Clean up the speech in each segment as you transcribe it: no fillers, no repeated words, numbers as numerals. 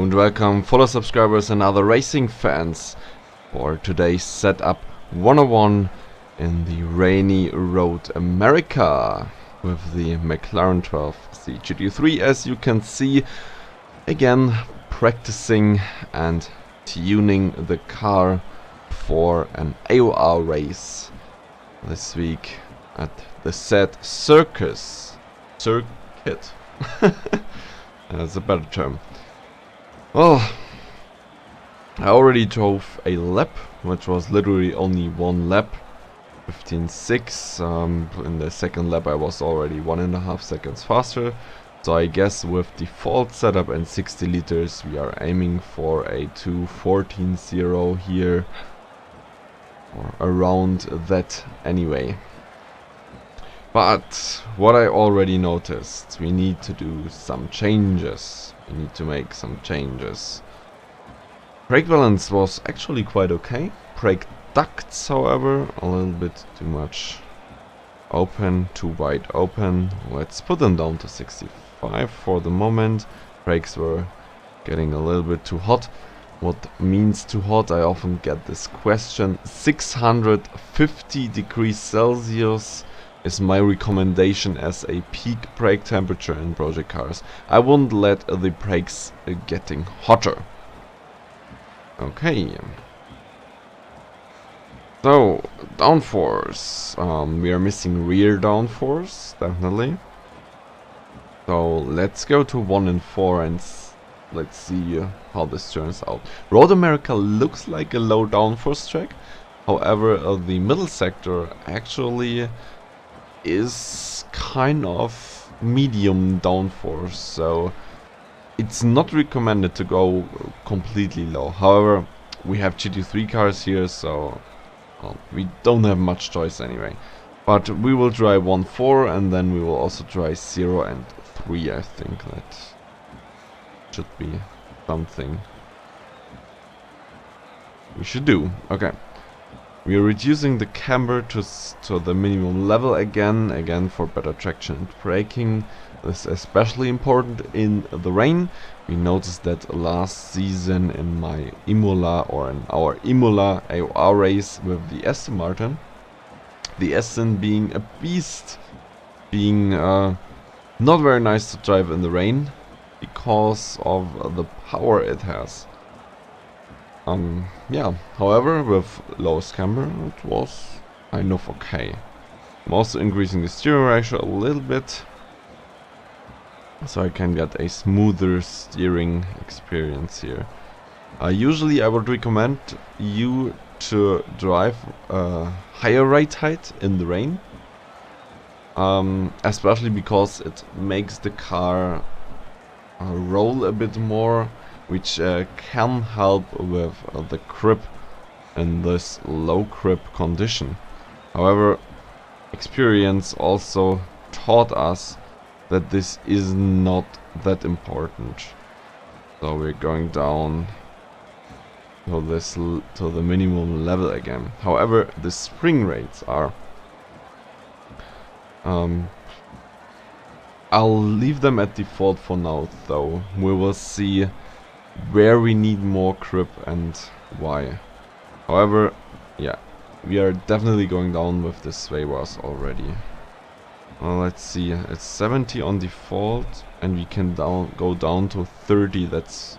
and welcome fellow subscribers and other racing fans for today's setup 101 in the rainy road America with the McLaren 12C GT3. As you can see, again practicing and tuning the car for an AOR race this week at the said circuit. That's a better term. Well, I already drove a lap, which was literally only one lap, 15.6. In the second lap I was already 1.5 seconds faster. So I guess with default setup and 60 liters we are aiming for a 2.14.0 here, or around that anyway. But what I already noticed, we need to do some changes. We need to make some changes. Brake balance was actually quite okay. Brake ducts, however, a little bit too much open, too wide open. Let's put them down to 65 for the moment. Brakes were getting a little bit too hot. What means too hot? I often get this question. 650 degrees Celsius is my recommendation as a peak brake temperature in project cars. I wouldn't let the brakes getting hotter. Okay. So, downforce. We are missing rear downforce, definitely. So, let's go to 1 and 4 and let's see how this turns out. Road America looks like a low downforce track. However, the middle sector actually is kind of medium downforce, so it's not recommended to go completely low. However, we have GT3 cars here, so well, we don't have much choice anyway. But we will try 1.4 and then we will also try 0 and 3. I think that should be something we should do. Okay. We are reducing the camber to the minimum level again for better traction and braking. This is especially important in the rain. We noticed that last season in my Imola, or in our Imola AOR race with the Aston Martin. The Aston being a beast, being not very nice to drive in the rain because of the power it has. Yeah, however, with lowest camber it was kind of okay. I'm also increasing the steering ratio a little bit, so I can get a smoother steering experience here. Usually I would recommend you to drive higher ride height in the rain, especially because it makes the car roll a bit more, which can help with the grip in this low grip condition. However, experience also taught us that this is not that important. So we're going down to the minimum level again. However, the spring rates are I'll leave them at default for now, though. We will see where we need more grip and why. However, yeah, we are definitely going down with the sway bars already. Let's see, it's 70 on default and we can go down to 30. That's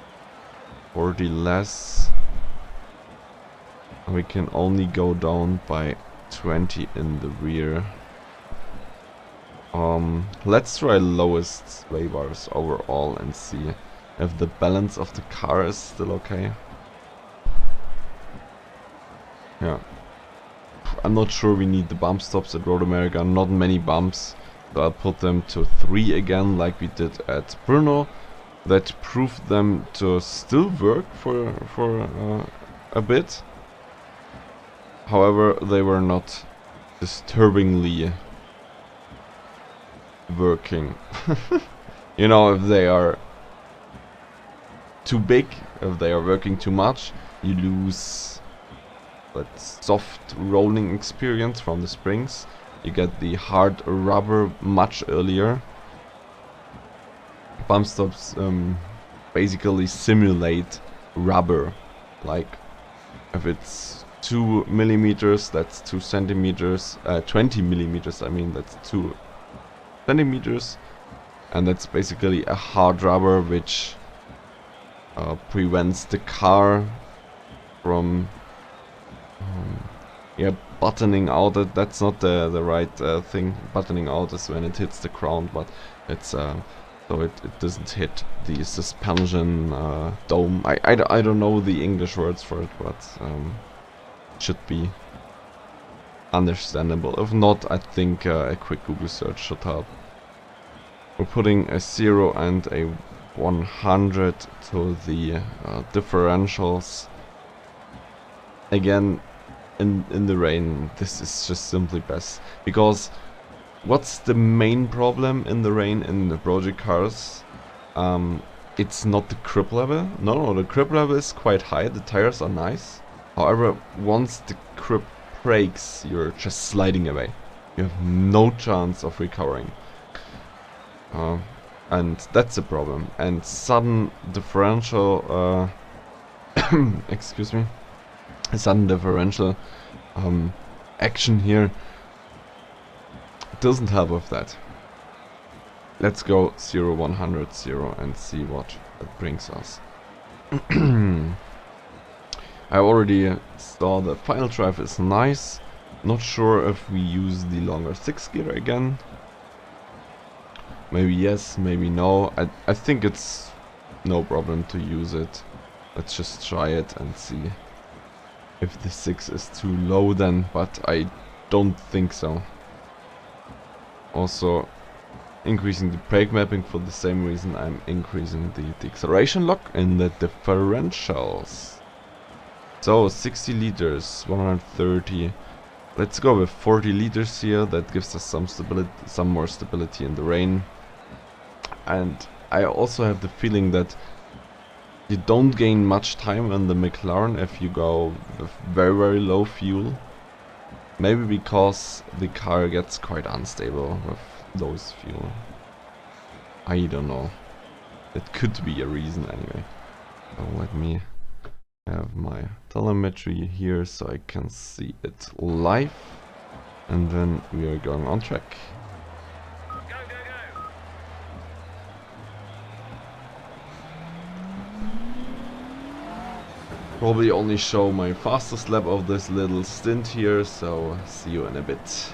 40 less. We can only go down by 20 in the rear. Let's try lowest sway bars overall and see if the balance of the car is still okay. Yeah. I'm not sure we need the bump stops at Road America. Not many bumps. So I'll put them to 3 again like we did at Brno. That proved them to still work for a bit. However, they were not disturbingly working. You know, if they are too big, if they are working too much, you lose that soft rolling experience from the springs. You get the hard rubber much earlier. Bump stops basically simulate rubber. Like if it's 2 millimeters, that's 2 centimeters. 20 millimeters, I mean, that's 2 centimeters. And that's basically a hard rubber which prevents the car from yeah, buttoning out. That's not the right thing. Buttoning out is when it hits the ground, but it's so it doesn't hit the suspension dome. I don't know the English words for it, but should be understandable. If not, I think a quick Google search should help. We're putting a 0 and a 100 to the differentials. Again, in the rain, this is just simply best. Because what's the main problem in the rain in the project cars? It's not the grip level. No, the grip level is quite high. The tires are nice. However, once the grip breaks, you're just sliding away. You have no chance of recovering. And that's the problem. And sudden differential, excuse me, sudden differential action here doesn't help with that. Let's go 0, 100, 0 and see what it brings us. I already saw the final drive is nice. Not sure if we use the longer 6 gear again. Maybe yes, maybe no. I think it's no problem to use it. Let's just try it and see if the 6 is too low then, but I don't think so. Also increasing the brake mapping for the same reason I'm increasing the acceleration lock in the differentials. So 60 liters, 130. Let's go with 40 liters here. That gives us some stability, some more stability in the rain. And I also have the feeling that you don't gain much time in the McLaren if you go with very low fuel. Maybe because the car gets quite unstable with those fuel. I don't know. It could be a reason anyway. So let me have my telemetry here so I can see it live. And then we are going on track. Probably only show my fastest lap of this little stint here, so see you in a bit.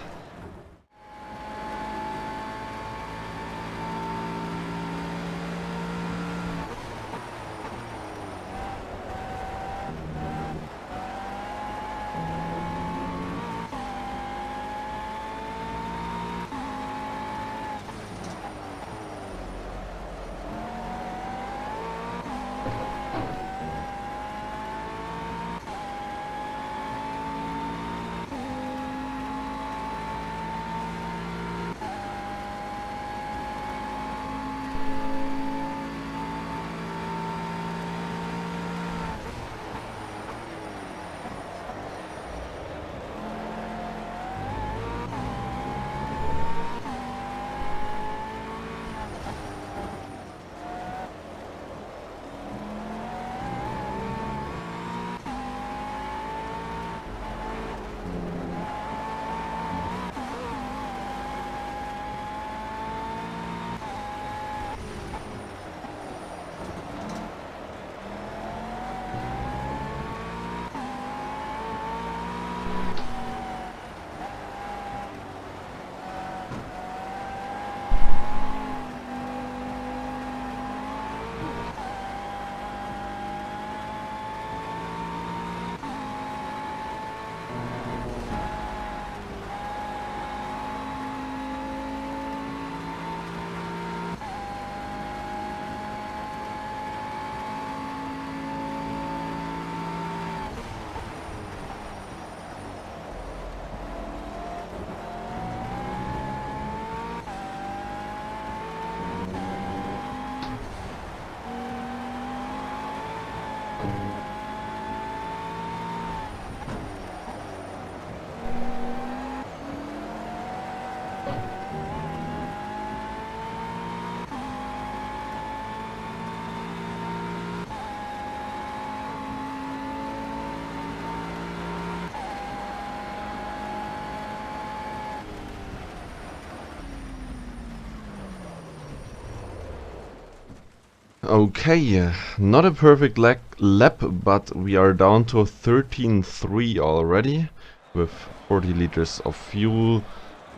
Okay, not a perfect lap, but we are down to 13.3 already with 40 liters of fuel,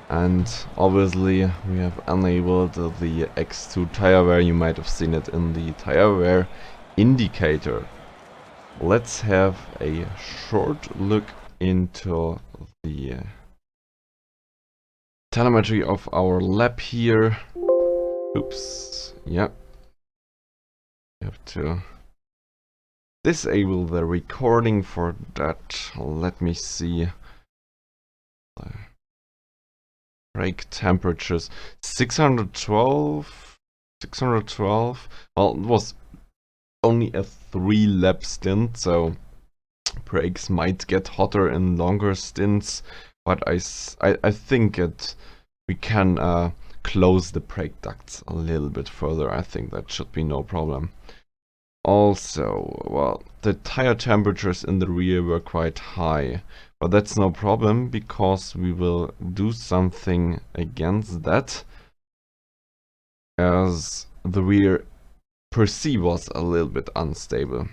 and obviously we have enabled the X2 tire wear. You might have seen it in the tire wear indicator. Let's have a short look into the telemetry of our lap here. Oops, yeah. We have to disable the recording for that. Let me see. Brake temperatures 612. Well, it was only a 3-lap stint, so brakes might get hotter in longer stints, but I think we can close the brake ducts a little bit further. I think that should be no problem. Also, well, the tire temperatures in the rear were quite high, but that's no problem because we will do something against that, as the rear per se was a little bit unstable.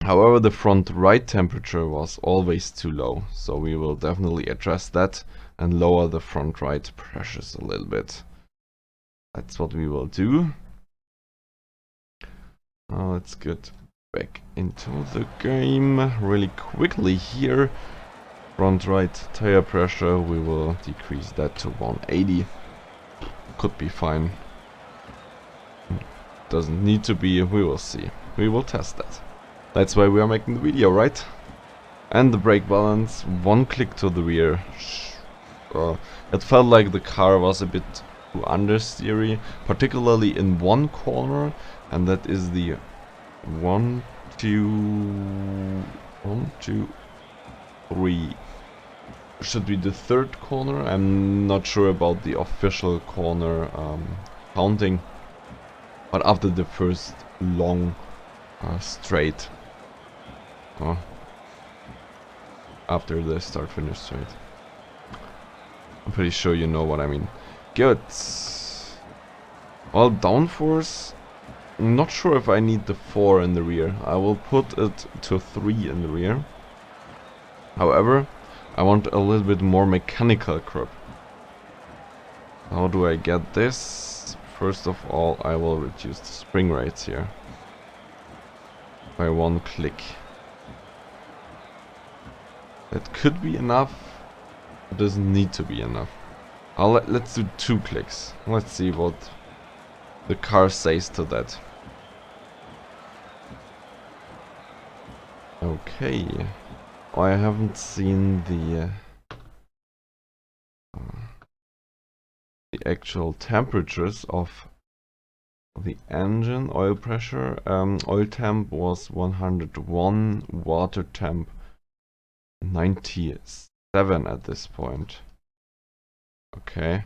However, the front right temperature was always too low, so we will definitely address that and lower the front right pressures a little bit. That's what we will do. Now let's get back into the game really quickly here. Front right tire pressure, we will decrease that to 180. Could be fine. Doesn't need to be, we will see. We will test that. That's why we are making the video, right? And the brake balance, 1 click to the rear. It felt like the car was a bit too understeery, particularly in one corner, and that is the 1, 2, 3. Should be the 3rd corner. I'm not sure about the official corner counting, but after the first long straight, after the start-finish straight. I'm pretty sure you know what I mean. Good. Well, downforce, I'm not sure if I need the 4 in the rear. I will put it to 3 in the rear. However, I want a little bit more mechanical grip. How do I get this? First of all, I will reduce the spring rates here by 1 click. That could be enough. It doesn't need to be enough. Let's do 2 clicks. Let's see what the car says to that. Okay. Oh, I haven't seen the actual temperatures of the engine. Oil pressure, oil temp was 101, water temp 97 at this point. Okay,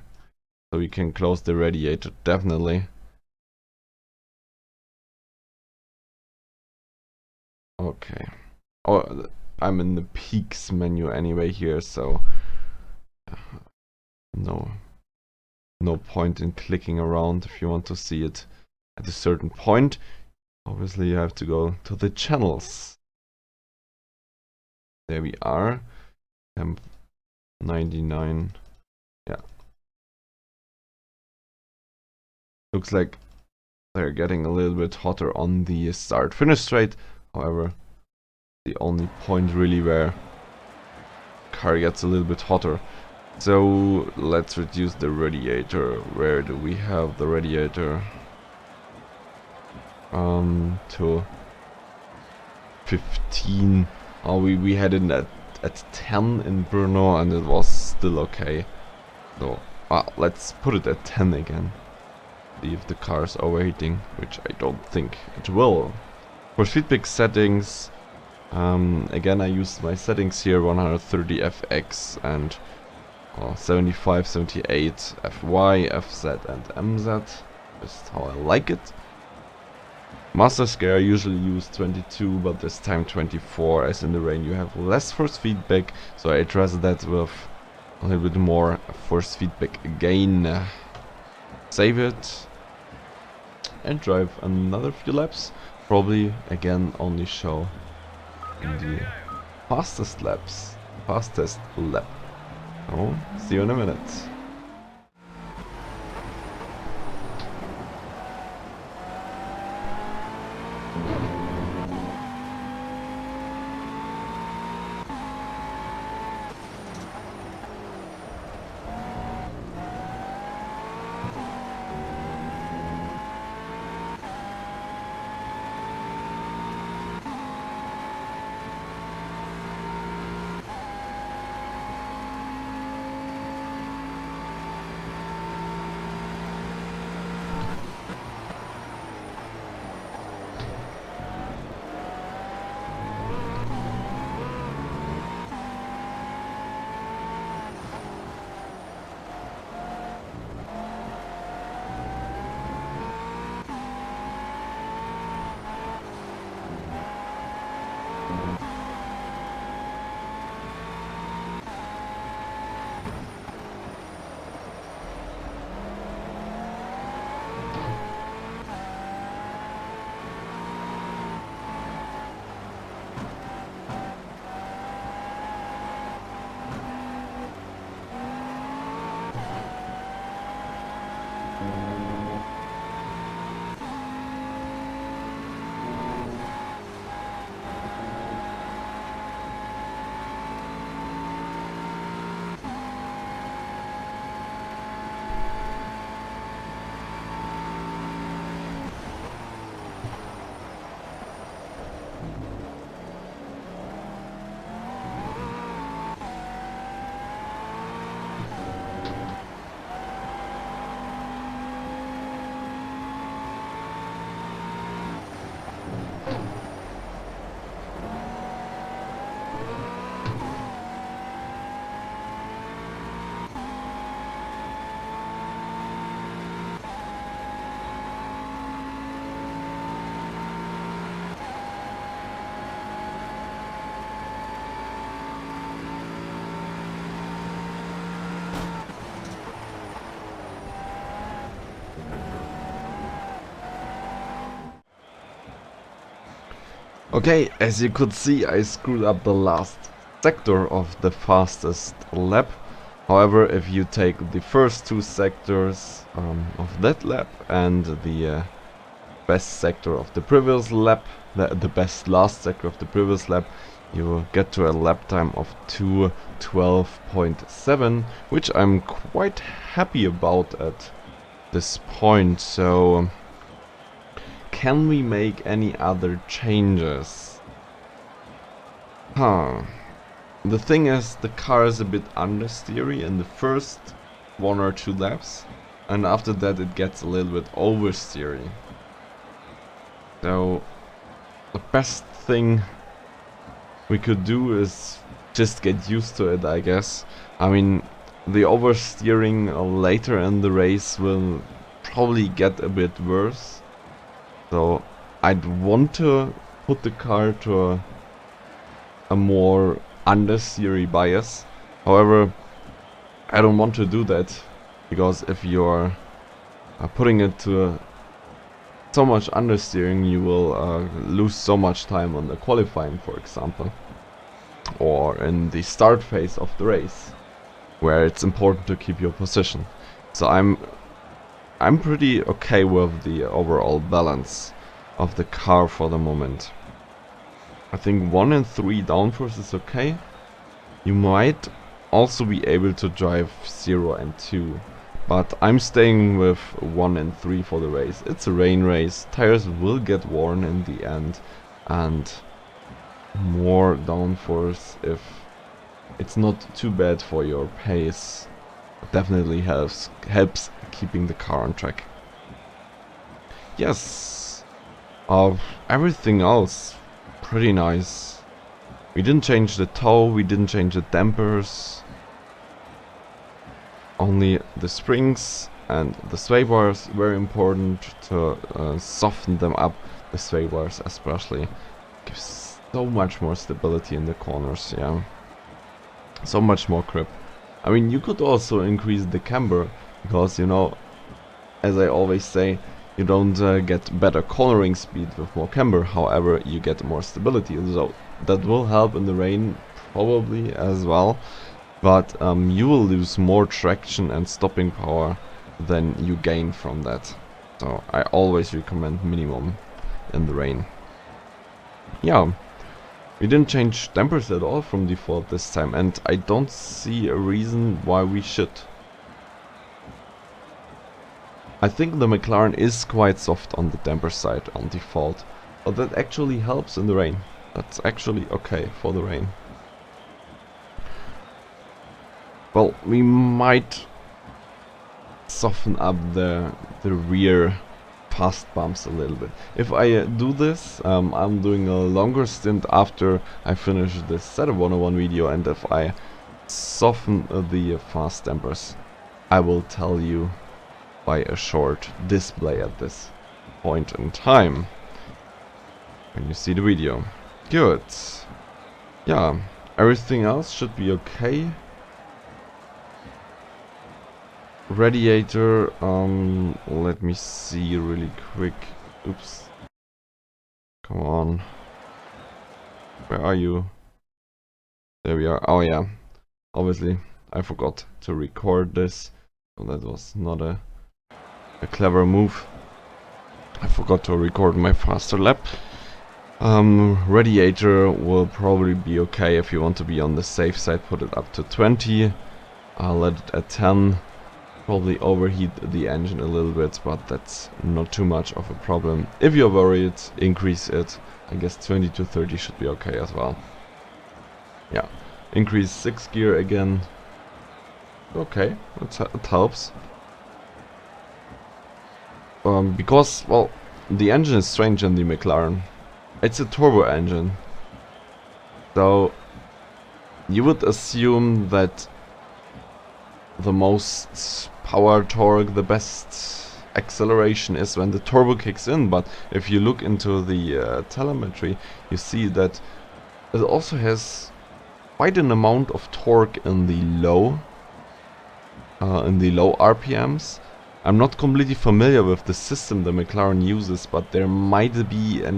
so we can close the radiator, definitely. Okay. Oh, I'm in the peaks menu anyway here, so no point in clicking around if you want to see it at a certain point. Obviously you have to go to the channels. There we are. Temp 99. Yeah. Looks like they're getting a little bit hotter on the start-finish straight. However, the only point really where car gets a little bit hotter. So let's reduce the radiator. Where do we have the radiator? To 15. Oh, we had it at 10 in Brno and it was still okay. So let's put it at 10 again. See if the car is overheating, which I don't think it will. For feedback settings, again I used my settings here, 130 FX and 75, 78 FY, FZ and MZ. Just how I like it. Master Scale I usually use 22, but this time 24, as in the rain you have less force feedback, so I address that with a little bit more force feedback again. Save it. and drive another few laps. Probably again only show in the fastest lap. So, see you in a minute. Okay, as you could see, I screwed up the last sector of the fastest lap. However, if you take the first two sectors of that lap and the best sector of the previous lap, the best last sector of the previous lap, you will get to a lap time of 2:12.7, which I'm quite happy about at this point. So can we make any other changes? The thing is, the car is a bit understeery in the first 1 or 2 laps, and after that it gets a little bit oversteery. So the best thing we could do is just get used to it, I guess. I mean, the oversteering later in the race will probably get a bit worse. So I'd want to put the car to a more understeery bias. However, I don't want to do that, because if you're putting it to so much understeering, you will lose so much time on the qualifying, for example, or in the start phase of the race, where it's important to keep your position. So I'm pretty okay with the overall balance of the car for the moment. I think 1 and 3 downforce is okay. You might also be able to drive 0 and 2, but I'm staying with 1 and 3 for the race. It's a rain race, tires will get worn in the end, and more downforce, if it's not too bad for your pace, definitely helps keeping the car on track. Yes, everything else pretty nice. We didn't change the toe, we didn't change the dampers, only the springs and the sway bars. Very important to soften them up. The sway bars especially gives so much more stability in the corners, yeah, so much more grip. I mean, you could also increase the camber, because, you know, as I always say, You don't get better cornering speed with more camber, however you get more stability, so that will help in the rain probably as well, but you will lose more traction and stopping power than you gain from that. So I always recommend minimum in the rain. Yeah, we didn't change dampers at all from default this time, and I don't see a reason why we should. I think the McLaren is quite soft on the damper side on default, but that actually helps in the rain. That's actually okay for the rain. Well, we might soften up the rear fast bumps a little bit. If I do this, I'm doing a longer stint after I finish this setup 101 video, and if I soften the fast dampers, I will tell you by a short display at this point in time when you see the video. Good. Yeah, everything else should be okay. Radiator, let me see really quick. Oops. Come on. Where are you? There we are. Oh yeah. Obviously, I forgot to record this. So that was not a clever move. I forgot to record my faster lap. Radiator will probably be okay. If you want to be on the safe side, put it up to 20. I'll let it at 10. Probably overheat the engine a little bit, but that's not too much of a problem. If you're worried, increase it. I guess 20 to 30 should be okay as well. Yeah, increase 6 gear again. Okay, it helps. Because, well, the engine is strange in the McLaren. It's a turbo engine. So, you would assume that the most power torque, the best acceleration is when the turbo kicks in, but if you look into the telemetry, you see that it also has quite an amount of torque in the low RPMs. I'm not completely familiar with the system the McLaren uses, but there might be a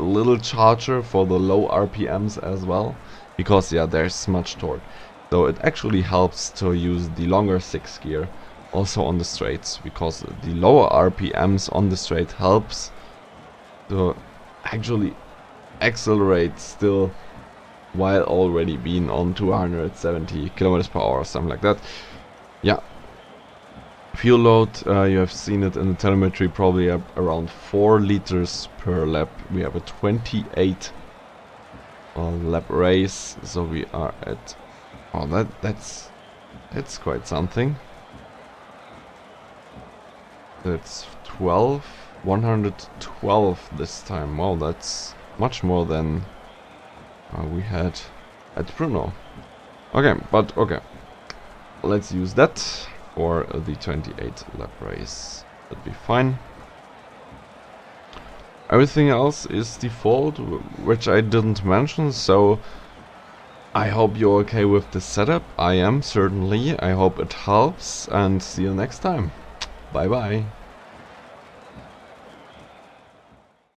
little charger for the low RPMs as well, because yeah, there's much torque. So it actually helps to use the longer 6 gear also on the straights, because the lower RPMs on the straight helps to actually accelerate still while already being on 270 kilometers per hour or something like that. Yeah. Fuel load, you have seen it in the telemetry, probably around 4 liters per lap. We have a 28 lap race, so we are at, oh, that's quite something. That's 112 this time. Wow, that's much more than we had at Brno. Okay, but okay, let's use that for the 28 lap race. That'd be fine. Everything else is default, which I didn't mention, so I hope you're okay with the setup. I am, certainly. I hope it helps, and see you next time. Bye bye.